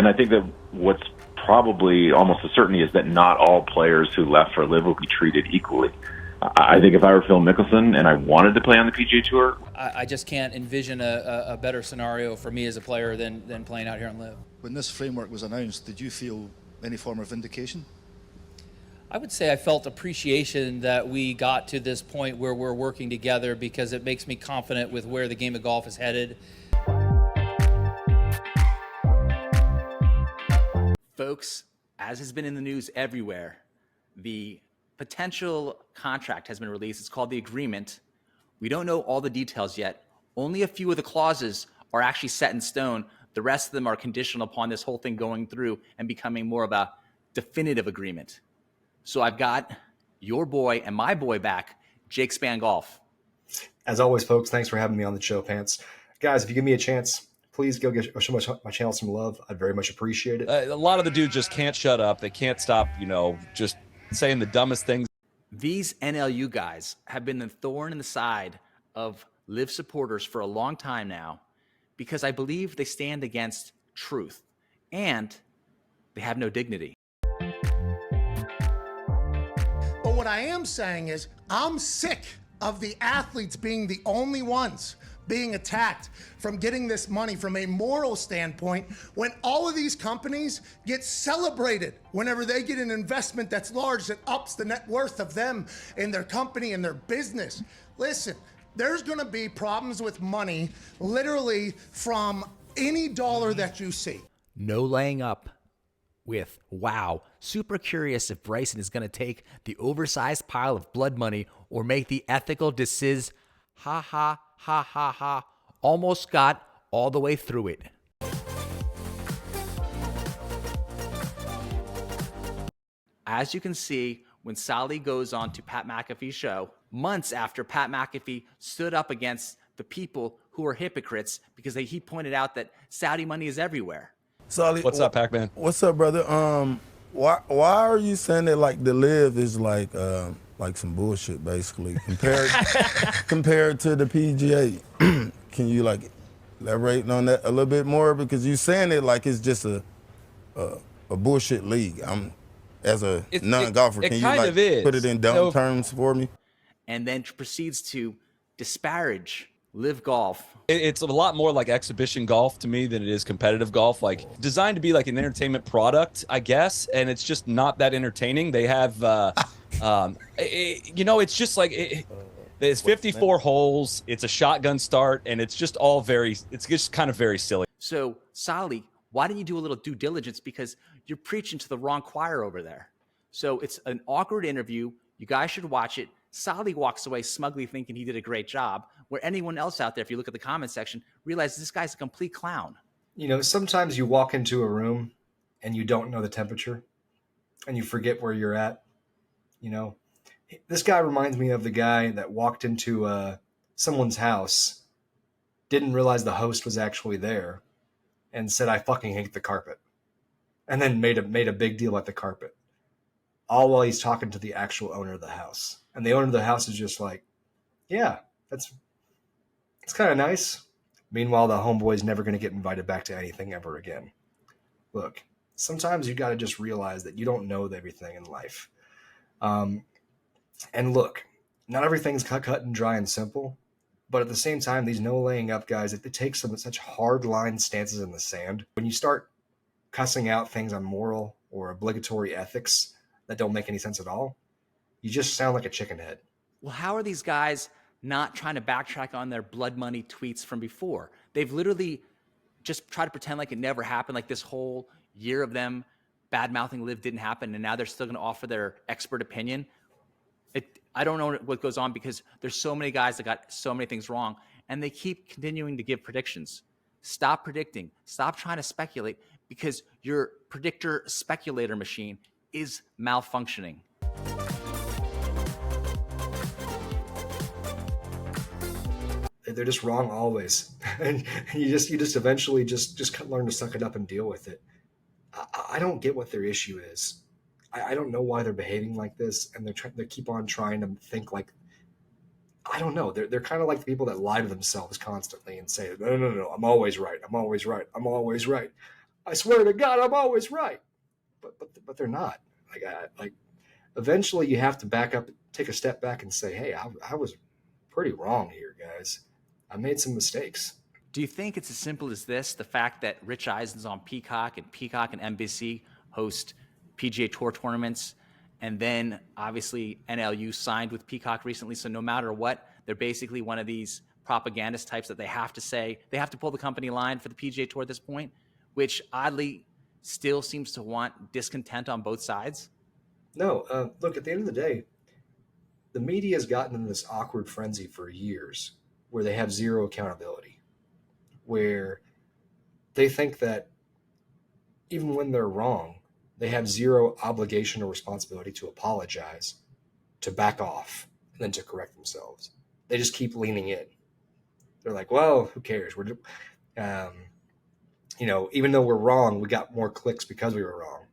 And I think that what's probably almost a certainty is that not all players who left for LIV will be treated equally. I think if I were Phil Mickelson and I wanted to play on the PGA Tour, I just can't envision a better scenario for me as a player than playing out here on LIV. When this framework was announced, did you feel any form of vindication? I would say I felt appreciation that we got to this point where we're working together, because it makes me confident with where the game of golf is headed. Folks, as has been in the news everywhere, the potential contract has been released. It's called the agreement. We don't know all the details yet. Only a few of the clauses are actually set in stone. The rest of them are conditional upon this whole thing going through and becoming more of a definitive agreement. So I've got your boy and my boy back, Jake Span Golf. As always, folks, thanks for having me on the show, Pants. Guys, if you give me a chance, please go show my channel some love. I'd very much appreciate it. A lot of the dudes just can't shut up. They can't stop, just saying the dumbest things. These NLU guys have been the thorn in the side of LIV supporters for a long time now, because I believe they stand against truth and they have no dignity. But what I am saying is I'm sick of the athletes being the only ones being attacked from getting this money from a moral standpoint, when all of these companies get celebrated whenever they get an investment that's large, that ups the net worth of them and their company and their business. Listen, there's gonna be problems with money literally from any dollar that you see. No laying up with, wow, super curious if Bryson is going to take the oversized pile of blood money or make the ethical decision. Ha ha ha ha ha. Almost got all the way through it. As you can see, when Sally goes on to Pat McAfee's show, months after Pat McAfee stood up against the people who are hypocrites because he pointed out that Saudi money is everywhere. Solly, What's up, Pac-Man? What's up, brother? Why are you saying that like the LIV is like some bullshit basically compared to the PGA? Can you like elaborate on that a little bit more, because you saying it like it's just a bullshit league? As a non-golfer, can you like put it in dumb terms for me? And then proceeds to disparage LIV golf. It's a lot more like exhibition golf to me than it is competitive golf, like designed to be like an entertainment product, I guess, and it's just not that entertaining. They have it's just like it's 54 holes, it's a shotgun start, and it's just kind of very silly. So Sally, why didn't you do a little due diligence, because you're preaching to the wrong choir over there. So it's an awkward interview. You guys should watch it. Sally walks away smugly thinking he did a great job, where anyone else out there, if you look at the comment section, realizes this guy's a complete clown. Sometimes you walk into a room and you don't know the temperature and you forget where you're at. This guy reminds me of the guy that walked into someone's house, didn't realize the host was actually there, and said, "I fucking hate the carpet," and then made a big deal at the carpet, all while he's talking to the actual owner of the house. And the owner of the house is just like, "Yeah, it's kind of nice." Meanwhile, the homeboy's never going to get invited back to anything ever again. Look, sometimes you got to just realize that you don't know everything in life. And look, not everything's cut and dry and simple, but at the same time, these no laying up guys, it takes some such hard line stances in the sand. When you start cussing out things on moral or obligatory ethics that don't make any sense at all, you just sound like a chicken head. Well, how are these guys not trying to backtrack on their blood money tweets from before? They've literally just tried to pretend like it never happened, like this whole year of them bad-mouthing LIV didn't happen, and now they're still going to offer their expert opinion. I don't know what goes on, because there's so many guys that got so many things wrong, and they keep continuing to give predictions. Stop predicting. Stop trying to speculate, because your predictor speculator machine is malfunctioning. They're just wrong always. And you just eventually just learn to suck it up and deal with it. I don't get what their issue is. I don't know why they're behaving like this, and they keep on trying to think like, I don't know. They're kind of like the people that lie to themselves constantly and say, no, I'm always right. I'm always right. I'm always right. I swear to God, I'm always right. But they're not. Eventually you have to back up, take a step back and say, hey, I was pretty wrong here, guys. I made some mistakes. Do you think it's as simple as this? The fact that Rich Eisen's on Peacock and NBC host PGA Tour tournaments, and then obviously NLU signed with Peacock recently. So no matter what, they're basically one of these propagandist types that they have to pull the company line for the PGA Tour at this point, which oddly still seems to want discontent on both sides. No, look, at the end of the day, the media has gotten in this awkward frenzy for years where they have zero accountability, where they think that even when they're wrong, they have zero obligation or responsibility to apologize, to back off, and then to correct themselves. They just keep leaning in. They're like, well, who cares? Even though we're wrong, we got more clicks because we were wrong.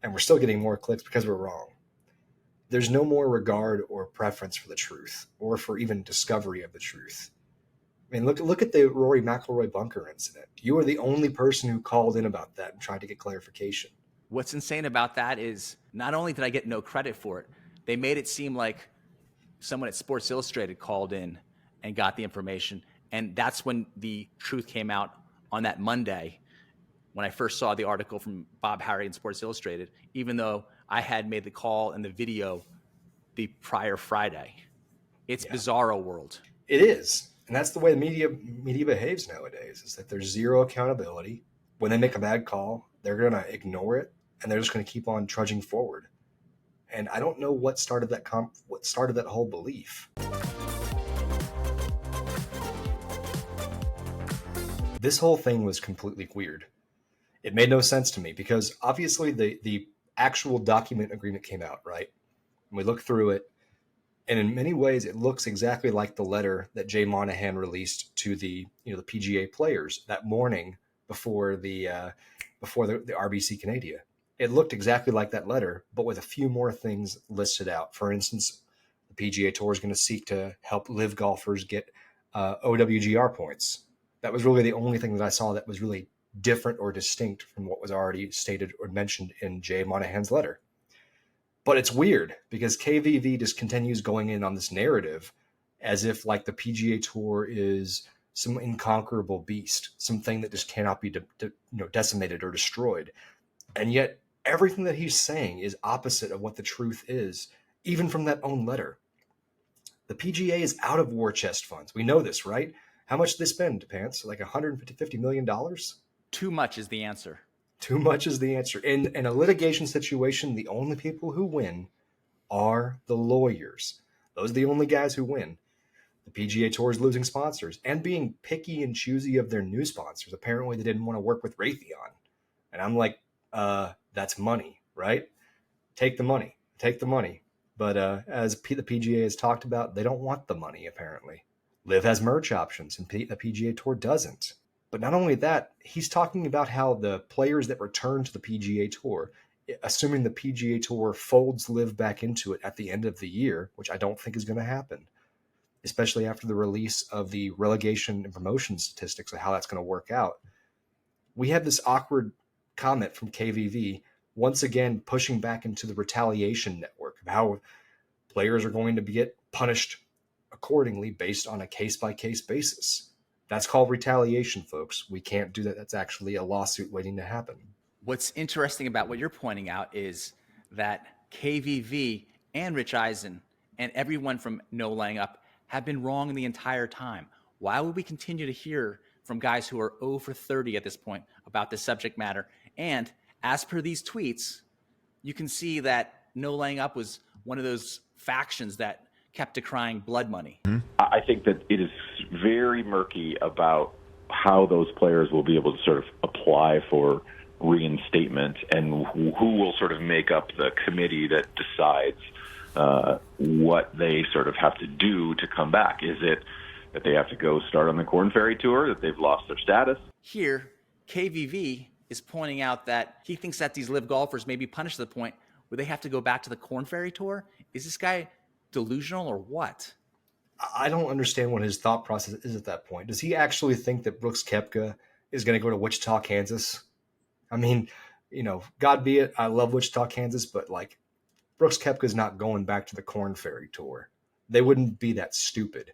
And we're still getting more clicks because we're wrong. There's no more regard or preference for the truth or for even discovery of the truth. I mean, look at the Rory McIlroy bunker incident. You were the only person who called in about that and tried to get clarification. What's insane about that is not only did I get no credit for it, they made it seem like someone at Sports Illustrated called in and got the information. And that's when the truth came out on that Monday when I first saw the article from Bob Harry in Sports Illustrated, even though I had made the call and the video the prior Friday. It's bizarro world. It is. And that's the way the media behaves nowadays, is that there's zero accountability. When they make a bad call, they're going to ignore it, and they're just going to keep on trudging forward. And I don't know what started that whole belief. This whole thing was completely weird. It made no sense to me because obviously the actual document agreement came out, right? And we looked through it, and in many ways it looks exactly like the letter that Jay Monahan released to the PGA players that morning before the RBC Canada. It looked exactly like that letter, but with a few more things listed out. For instance, the PGA Tour is going to seek to help LIV golfers get OWGR points. That was really the only thing that I saw that was really different or distinct from what was already stated or mentioned in Jay Monahan's letter. But it's weird because KVV just continues going in on this narrative as if like the PGA Tour is some inconquerable beast, something that just cannot be decimated or destroyed. And yet everything that he's saying is opposite of what the truth is, even from that own letter. The PGA is out of war chest funds. We know this, right? How much did they spend, Pants? Like $150 million? Too much is the answer. Too much is the answer. In a litigation situation, the only people who win are the lawyers. Those are the only guys who win. The PGA Tour is losing sponsors and being picky and choosy of their new sponsors. Apparently, they didn't want to work with Raytheon. And I'm like, that's money, right? Take the money. Take the money. But as the PGA has talked about, they don't want the money, apparently. LIV has merch options, and the PGA Tour doesn't. But not only that, he's talking about how the players that return to the PGA Tour, assuming the PGA Tour folds LIV back into it at the end of the year, which I don't think is going to happen, especially after the release of the relegation and promotion statistics of how that's going to work out. We have this awkward comment from KVV, once again pushing back into the retaliation network of how players are going to get punished accordingly based on a case-by-case basis. That's called retaliation, folks. We can't do that. That's actually a lawsuit waiting to happen. What's interesting about what you're pointing out is that KVV and Rich Eisen and everyone from No Laying Up have been wrong the entire time. Why would we continue to hear from guys who are 0 for 30 at this point about this subject matter? And as per these tweets, you can see that No Laying Up was one of those factions that kept decrying blood money. I think that it is very murky about how those players will be able to sort of apply for reinstatement and who will sort of make up the committee that decides what they sort of have to do to come back. Is it that they have to go start on the Corn Ferry Tour, that they've lost their status? Here, KVV is pointing out that he thinks that these LIV golfers may be punished to the point where they have to go back to the Corn Ferry Tour. Is this guy delusional or what? I don't understand what his thought process is at that point. Does he actually think that Brooks Koepka is going to go to Wichita, Kansas I mean, God be it, I love Wichita, Kansas, but like Brooks Koepka's not going back to the Corn Ferry Tour. They wouldn't be that stupid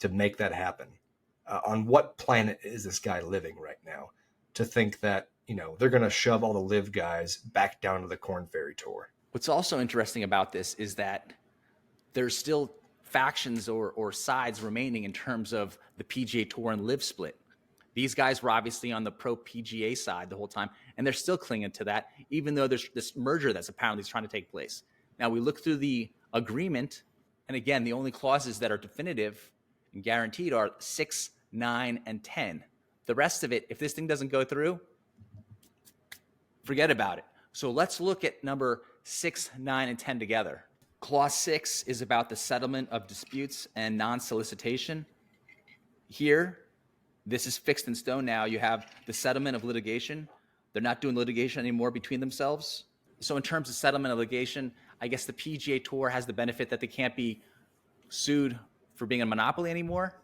to make that happen. On what planet is this guy living right now to think that, they're going to shove all the LIV guys back down to the Corn Ferry Tour? What's also interesting about this is that there's still factions or sides remaining in terms of the PGA Tour and LIV split. These guys were obviously on the pro PGA side the whole time, and they're still clinging to that, even though there's this merger that's apparently trying to take place. Now, we look through the agreement, and again, the only clauses that are definitive and guaranteed are 6, 9, and 10. The rest of it, if this thing doesn't go through, forget about it. So let's look at number 6, 9, and 10 together. Clause 6 is about the settlement of disputes and non-solicitation. Here, this is fixed in stone now. You have the settlement of litigation. They're not doing litigation anymore between themselves. So in terms of settlement of litigation, I guess the PGA Tour has the benefit that they can't be sued for being a monopoly anymore.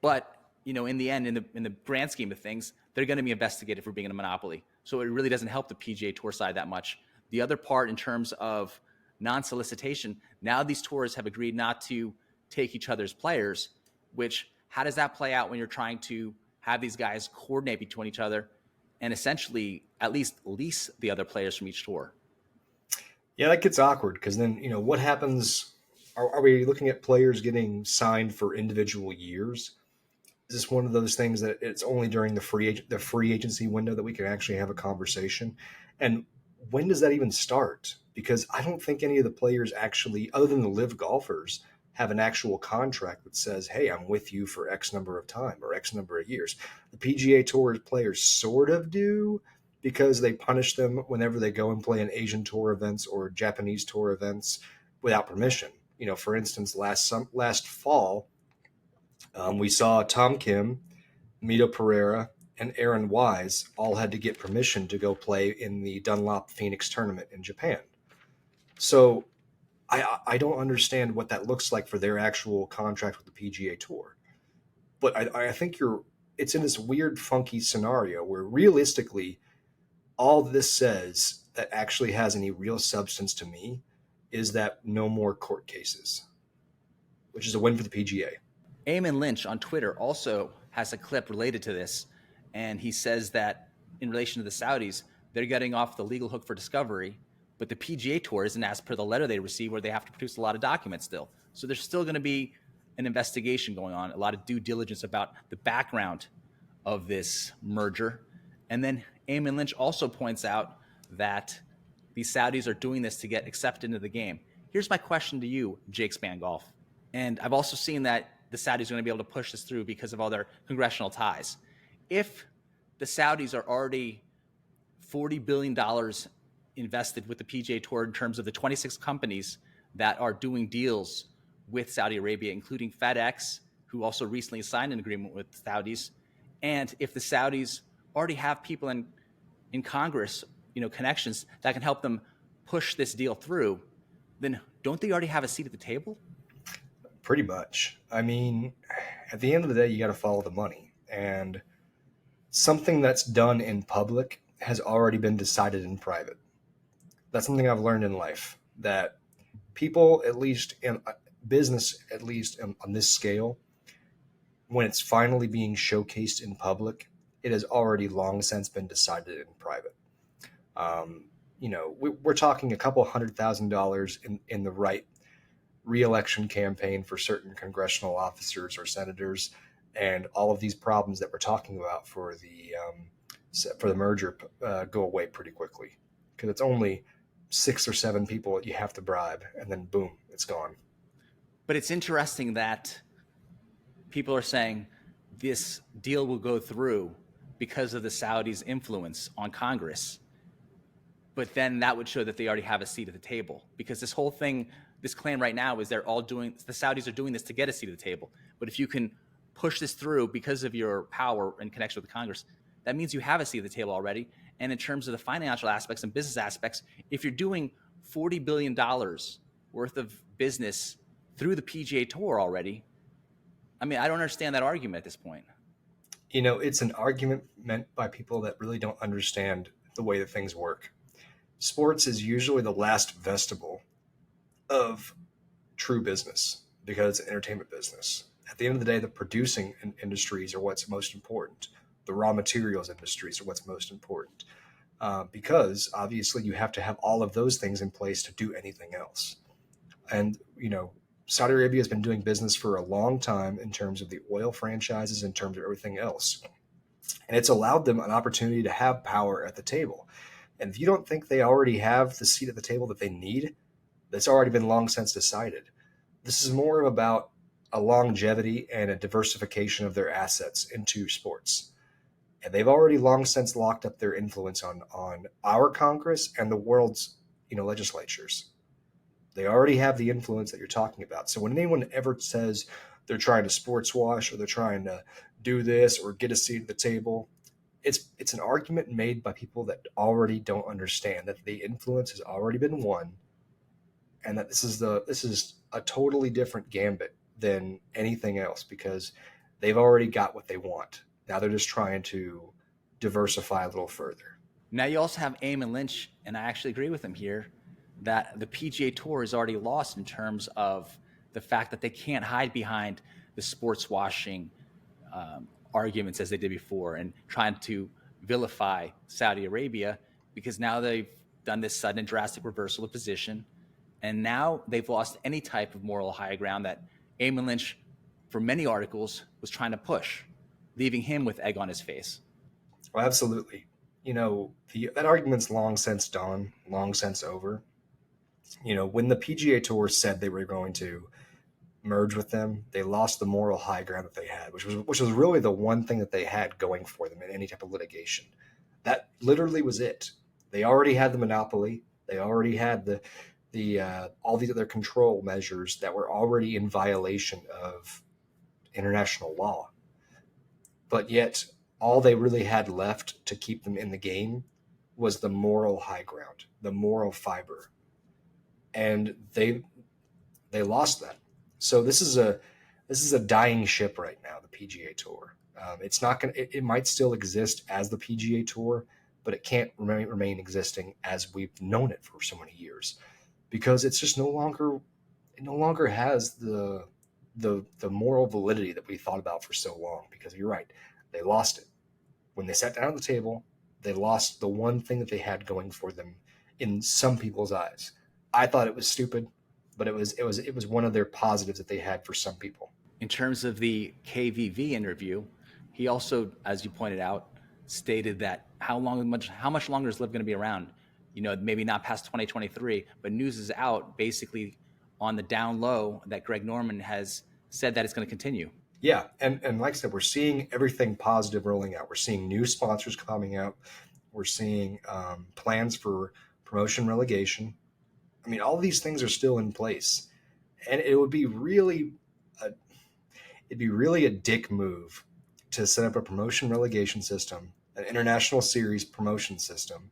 But, in the end, in the grand scheme of things, they're going to be investigated for being a monopoly. So it really doesn't help the PGA Tour side that much. The other part in terms of non-solicitation, now these tours have agreed not to take each other's players, which, how does that play out when you're trying to have these guys coordinate between each other and essentially at least lease the other players from each tour? Yeah, that gets awkward because then, what happens? Are we looking at players getting signed for individual years? Is this one of those things that it's only during the free agency window that we can actually have a conversation? And when does that even start? Because I don't think any of the players actually, other than the LIV golfers, have an actual contract that says, hey, I'm with you for X number of time or X number of years. The PGA Tour players sort of do because they punish them whenever they go and play in Asian Tour events or Japanese Tour events without permission. For instance, last fall, we saw Tom Kim, Mito Pereira, and Aaron Wise all had to get permission to go play in the Dunlop Phoenix tournament in Japan. So I don't understand what that looks like for their actual contract with the PGA Tour. But I think it's in this weird, funky scenario where realistically, all this says that actually has any real substance to me is that no more court cases, which is a win for the PGA. Eamon Lynch on Twitter also has a clip related to this, and he says that in relation to the Saudis, they're getting off the legal hook for discovery, but the PGA Tour isn't, as per the letter they received, where they have to produce a lot of documents still. So there's still going to be an investigation going on, a lot of due diligence about the background of this merger. And then Eamon Lynch also points out that these Saudis are doing this to get accepted into the game. Here's my question to you, Jake Span Golf. And I've also seen that the Saudis are going to be able to push this through because of all their congressional ties. If the Saudis are already $40 billion invested with the PGA Tour in terms of the 26 companies that are doing deals with Saudi Arabia, including FedEx, who also recently signed an agreement with Saudis, and if the Saudis already have people in Congress, connections that can help them push this deal through, then don't they already have a seat at the table? Pretty much. I mean, at the end of the day, you got to follow the money. And something that's done in public has already been decided in private. That's something I've learned in life, that people, at least in business, at least on this scale, when it's finally being showcased in public, it has already long since been decided in private. We're talking a couple $100,000 in the right re-election campaign for certain congressional officers or senators, and all of these problems that we're talking about for the merger go away pretty quickly, because it's only 6 or 7 people that you have to bribe, and then boom, it's gone. But it's interesting that people are saying this deal will go through because of the Saudis' influence on Congress. But then that would show that they already have a seat at the table, because this whole thing, this claim right now is the Saudis are doing this to get a seat at the table. But if you can push this through because of your power in connection with Congress, that means you have a seat at the table already. And in terms of the financial aspects and business aspects, if you're doing $40 billion worth of business through the PGA Tour already, I mean, I don't understand that argument at this point. It's an argument meant by people that really don't understand the way that things work. Sports is usually the last vestibule of true business because it's an entertainment business. At the end of the day, the producing industries are what's most important. The raw materials industries are what's most important. Because obviously you have to have all of those things in place to do anything else. And, Saudi Arabia has been doing business for a long time in terms of the oil franchises, in terms of everything else. And it's allowed them an opportunity to have power at the table. And if you don't think they already have the seat at the table that they need, that's already been long since decided. This is more about a longevity and a diversification of their assets into sports. And they've already long since locked up their influence on our Congress and the world's, legislatures. They already have the influence that you're talking about. So when anyone ever says they're trying to sports wash or they're trying to do this or get a seat at the table, it's an argument made by people that already don't understand that the influence has already been won, and that this is a totally different gambit than anything else because they've already got what they want. Now they're just trying to diversify a little further. Now you also have Eamon Lynch, and I actually agree with him here, that the PGA Tour is already lost in terms of the fact that they can't hide behind the sports washing arguments as they did before and trying to vilify Saudi Arabia, because now they've done this sudden and drastic reversal of position, and now they've lost any type of moral high ground that Eamon Lynch, for many articles, was trying to push, leaving him with egg on his face. Well, absolutely. That argument's long since done, long since over. When the PGA Tour said they were going to merge with them, they lost the moral high ground that they had, which was really the one thing that they had going for them in any type of litigation. That literally was it. They already had the monopoly. They already had the all these other control measures that were already in violation of international law. But yet, all they really had left to keep them in the game was the moral high ground, the moral fiber. And they lost that. So this is a dying ship right now, the PGA Tour. It's not going to, it might still exist as the PGA Tour, but it can't remain existing as we've known it for so many years, because it's just no longer has the moral validity that we thought about for so long. Because you're right, they lost it. When they sat down at the table, they lost the one thing that they had going for them in some people's eyes. I thought it was stupid, but it was one of their positives that they had for some people. In terms of the KVV interview, he also, as you pointed out, stated that how much longer is LIV going to be around? Maybe not past 2023, but news is out basically on the down low that Greg Norman has said that it's going to continue. Yeah, and like I said, we're seeing everything positive rolling out. We're seeing new sponsors coming out. We're seeing plans for promotion relegation. I mean, all of these things are still in place, and it would be really a dick move to set up a promotion relegation system, an international series promotion system,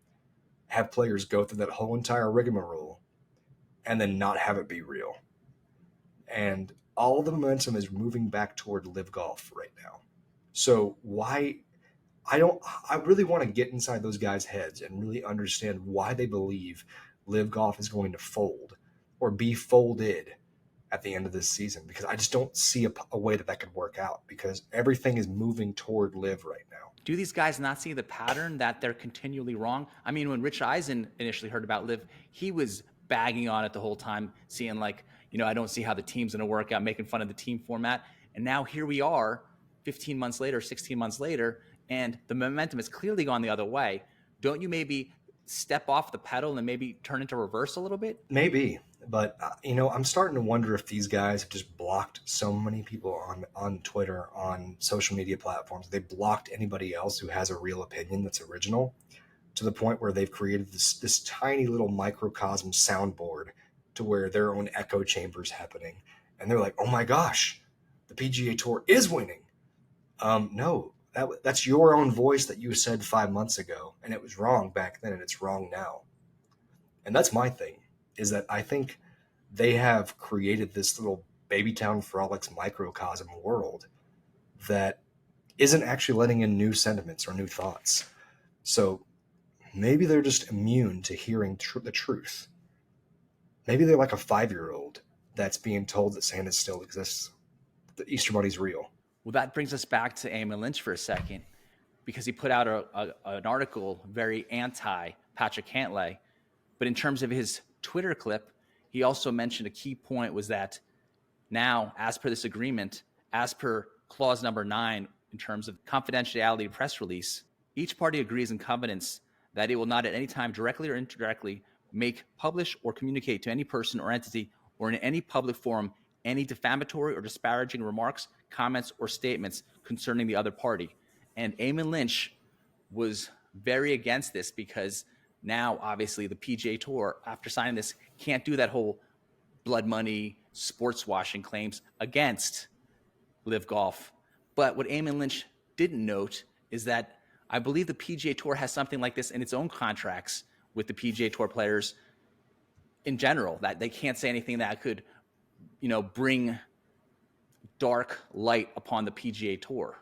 have players go through that whole entire rigmarole, and then not have it be real. And all the momentum is moving back toward LIV Golf right now. So why? I really want to get inside those guys' heads and really understand why they believe LIV Golf is going to fold or be folded at the end of this season, because I just don't see a way that could work out, because everything is moving toward LIV right now. Do these guys not see the pattern that they're continually wrong? I mean, when Rich Eisen initially heard about LIV, he was bagging on it the whole time, seeing I don't see how the team's going to work out, making fun of the team format. And now here we are 15 months later, 16 months later, and the momentum has clearly gone the other way. Don't you maybe step off the pedal and maybe turn into reverse a little bit? Maybe, but I'm starting to wonder if these guys have just blocked so many people on Twitter, on social media platforms. They blocked anybody else who has a real opinion that's original, to the point where they've created this tiny little microcosm soundboard to where their own echo chamber's happening. And they're like, oh my gosh, the PGA Tour is winning. No, that's your own voice that you said 5 months ago, and it was wrong back then, and it's wrong now. And that's my thing, is that I think they have created this little Babytown Frolics microcosm world that isn't actually letting in new sentiments or new thoughts. So maybe they're just immune to hearing the truth. Maybe they're like a 5-year-old that's being told that Santa still exists. The Easter Bunny's real. Well, that brings us back to Eamon Lynch for a second, because he put out an article very anti Patrick Cantlay. But in terms of his Twitter clip, he also mentioned a key point was that now, as per this agreement, as per clause number 9, in terms of confidentiality press release, each party agrees in covenants that it will not at any time directly or indirectly make, publish, or communicate to any person or entity or in any public forum any defamatory or disparaging remarks, comments, or statements concerning the other party. And Eamon Lynch was very against this, because now, obviously, the PGA Tour, after signing this, can't do that whole blood money, sports washing claims against LIV Golf. But what Eamon Lynch didn't note is that I believe the PGA Tour has something like this in its own contracts with the PGA Tour players in general, that they can't say anything that could, bring dark light upon the PGA Tour.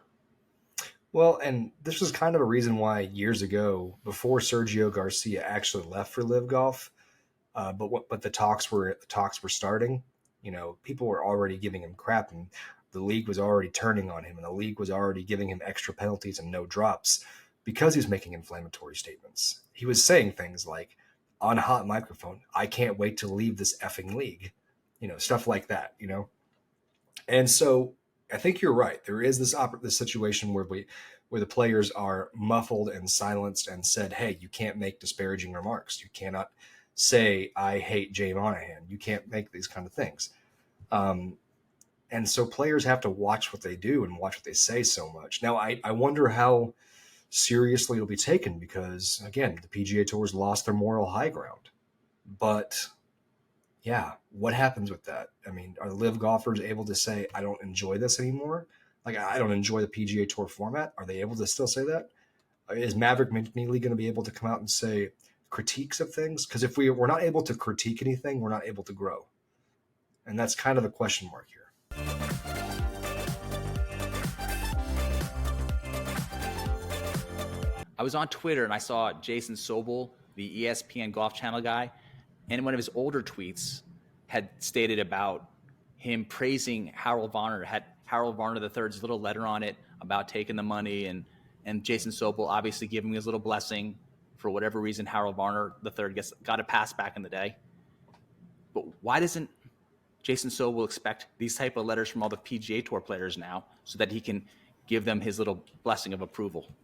Well, and this was kind of a reason why years ago, before Sergio Garcia actually left for LIV Golf, but the talks were starting. People were already giving him crap, and the league was already turning on him, and the league was already giving him extra penalties and no drops because he was making inflammatory statements. He was saying things like, on a hot microphone, "I can't wait to leave this effing league," stuff like that. And so I think you're right. There is this situation where the players are muffled and silenced and said, "Hey, you can't make disparaging remarks. You cannot say I hate Jay Monahan. You can't make these kind of things." And so players have to watch what they do and watch what they say so much. Now, I wonder how seriously it'll be taken, because, again, the PGA Tour's lost their moral high ground. But yeah, what happens with that? I mean, are the LIV golfers able to say, "I don't enjoy this anymore"? Like, I don't enjoy the PGA Tour format. Are they able to still say that? Is Maverick McNeely going to be able to come out and say critiques of things? Because if we're not able to critique anything, we're not able to grow. And that's kind of a question mark here. I was on Twitter and I saw Jason Sobel, the ESPN Golf Channel guy, and in one of his older tweets had stated about him praising Harold Varner, had Harold Varner III's little letter on it about taking the money, and Jason Sobel obviously giving his little blessing. For whatever reason, Harold Varner III got a pass back in the day. But why doesn't Jason Sobel expect these type of letters from all the PGA Tour players now, so that he can give them his little blessing of approval?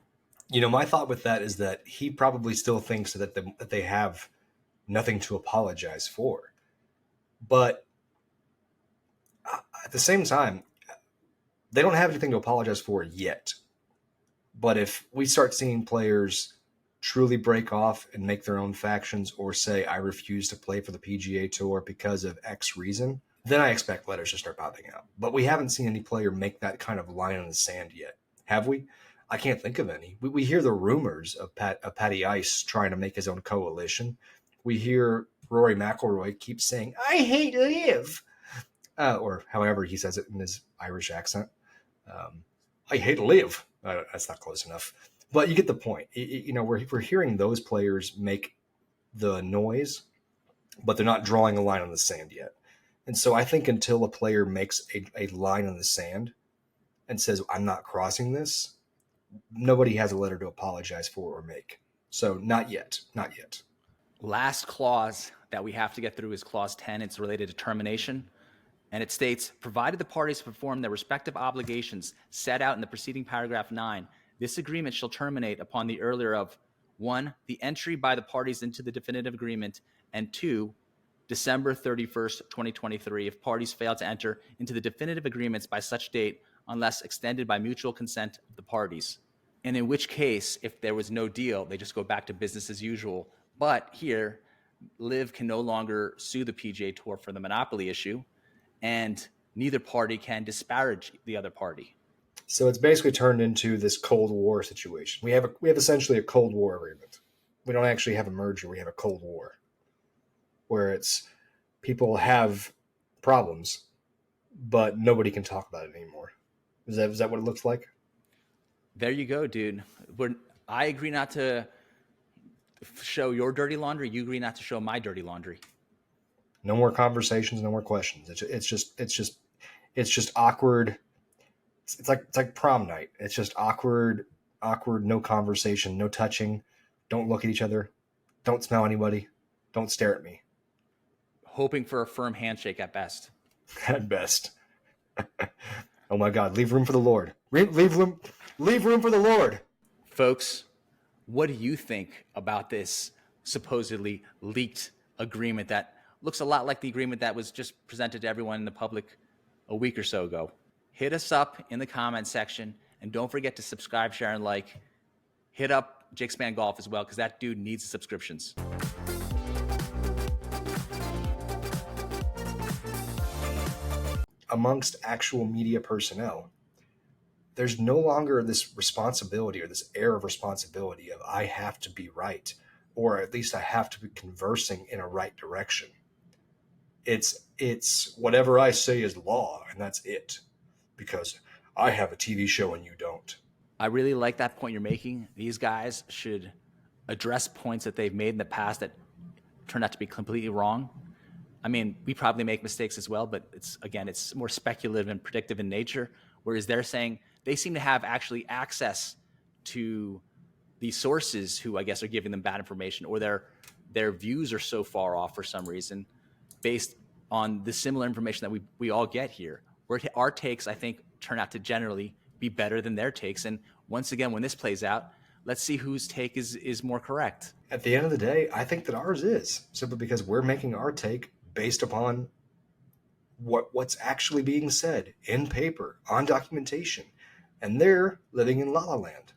My thought with that is that he probably still thinks that they have nothing to apologize for. But at the same time, they don't have anything to apologize for yet. But if we start seeing players truly break off and make their own factions, or say, "I refuse to play for the PGA Tour because of X reason," then I expect letters to start popping out. But we haven't seen any player make that kind of line in the sand yet. Have we? I can't think of any. We hear the rumors of Patty Ice trying to make his own coalition. We hear Rory McIlroy keep saying, "I hate LIV," or however he says it in his Irish accent. "I hate LIV." That's not close enough. But you get the point. We're hearing those players make the noise, but they're not drawing a line on the sand yet. And so I think until a player makes a line in the sand and says, "I'm not crossing this," nobody has a letter to apologize for or make. So not yet. Last clause that we have to get through is clause 10. It's related to termination. And it states, provided the parties perform their respective obligations set out in the preceding paragraph 9, this agreement shall terminate upon the earlier of 1, the entry by the parties into the definitive agreement, and 2, December 31st, 2023, if parties fail to enter into the definitive agreements by such date, unless extended by mutual consent of the parties. And in which case, if there was no deal, they just go back to business as usual. But here, LIV can no longer sue the PGA Tour for the monopoly issue, and neither party can disparage the other party. So it's basically turned into this Cold War situation. We have essentially a Cold War agreement. We don't actually have a merger. We have a Cold War, where it's people have problems, but nobody can talk about it anymore. Is that what it looks like? There you go, dude. I agree not to show your dirty laundry. You agree not to show my dirty laundry. No more conversations, no more questions. It's just awkward. It's like prom night. It's just awkward, no conversation, no touching. Don't look at each other. Don't smell anybody. Don't stare at me. Hoping for a firm handshake at best. At best. Oh my God, leave room for the Lord. Leave room for the Lord. Folks, what do you think about this supposedly leaked agreement that looks a lot like the agreement that was just presented to everyone in the public a week or so ago? Hit us up in the comment section, and don't forget to subscribe, share, and like. Hit up Jake Span Golf as well, because that dude needs subscriptions. Amongst actual media personnel, there's no longer this responsibility or this air of responsibility of I have to be right, or at least I have to be conversing in a right direction. It's whatever I say is law, and that's it, because I have a TV show and you don't. I really like that point you're making. These guys should address points that they've made in the past that turned out to be completely wrong. I mean, we probably make mistakes as well, but it's more speculative and predictive in nature, whereas they're saying they seem to have actually access to these sources who I guess are giving them bad information, or their views are so far off for some reason based on the similar information that we all get here, where our takes, I think, turn out to generally be better than their takes. And once again, when this plays out, let's see whose take is more correct. At the end of the day, I think that ours is, simply because we're making our take based upon what's actually being said in paper, on documentation, and they're living in La La Land.